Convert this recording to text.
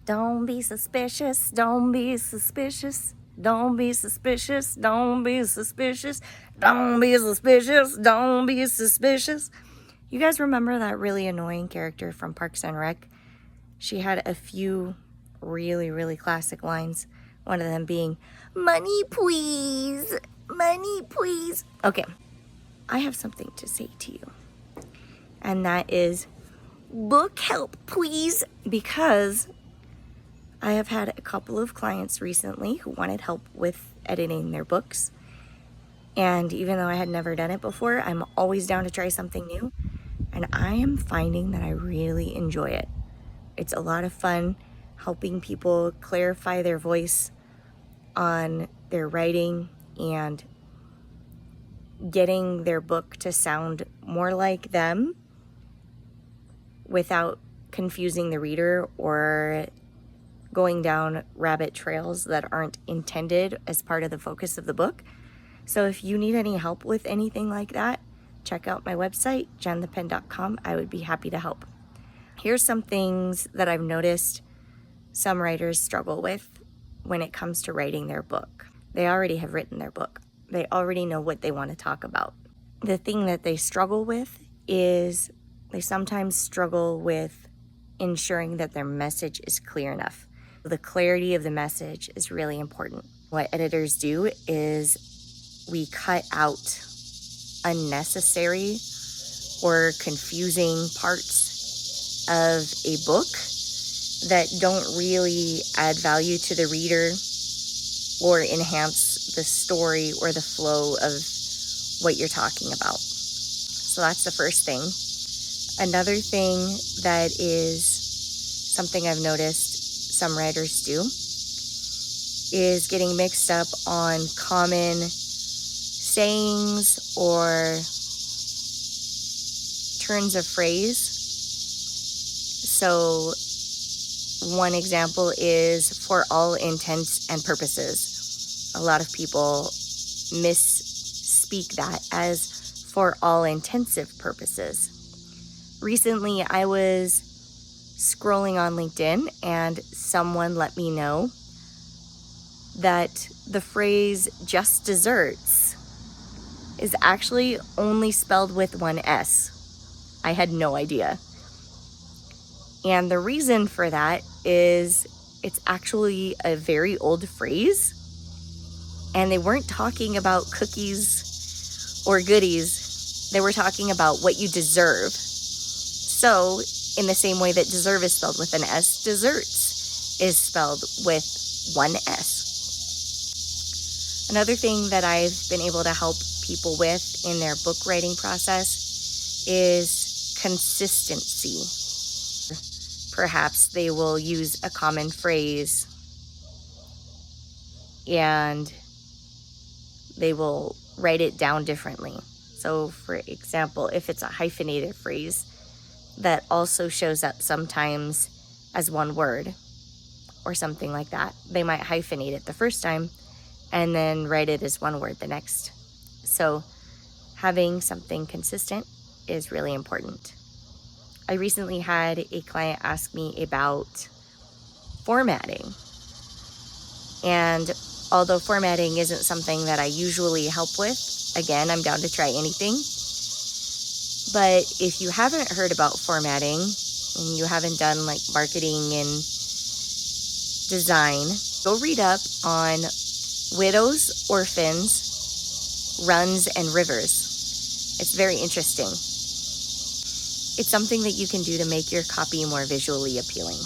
Don't be suspicious, don't be suspicious, don't be suspicious, don't be suspicious, don't be suspicious, don't be suspicious. You guys remember that really annoying character from Parks and Rec? She had a few really classic lines. One of them being, money please, money please. Okay, I have something to say to you. And that is, book help please, because I have had a couple of clients recently who wanted help with editing their books. And even though I had never done it before, I'm always down to try something new. And I am finding that I really enjoy it. It's a lot of fun helping people clarify their voice on their writing and getting their book to sound more like them without confusing the reader or going down rabbit trails that aren't intended as part of the focus of the book. So if you need any help with anything like that, check out my website, jenthepen.com. I would be happy to help. Here's some things that I've noticed some writers struggle with when it comes to writing their book. They already have written their book. They already know what they want to talk about. The thing that they struggle with is they sometimes struggle with ensuring that their message is clear enough. The clarity of the message is really important. What editors do is we cut out unnecessary or confusing parts of a book that don't really add value to the reader or enhance the story or the flow of what you're talking about. So that's the first thing. Another thing that is something I've noticed some writers do is getting mixed up on common sayings or turns of phrase. So one example is for all intents and purposes. A lot of people misspeak that as for all intensive purposes. Recently, I was scrolling on LinkedIn and someone let me know that the phrase just desserts is actually only spelled with one S. I had no idea. And the reason for that is it's actually a very old phrase, and they weren't talking about cookies or goodies. They were talking about what you deserve. So in the same way that deserve is spelled with an S, desserts is spelled with one S. Another thing that I've been able to help people with in their book writing process is consistency. Perhaps they will use a common phrase and they will write it down differently. So for example, if it's a hyphenated phrase that also shows up sometimes as one word or something like that, they might hyphenate it the first time and then write it as one word the next. So having something consistent is really important. I recently had a client ask me about formatting. And although formatting isn't something that I usually help with, again, I'm down to try anything. But if you haven't heard about formatting and you haven't done like marketing and design, go read up on widows, orphans, runs, and rivers. It's very interesting. It's something that you can do to make your copy more visually appealing.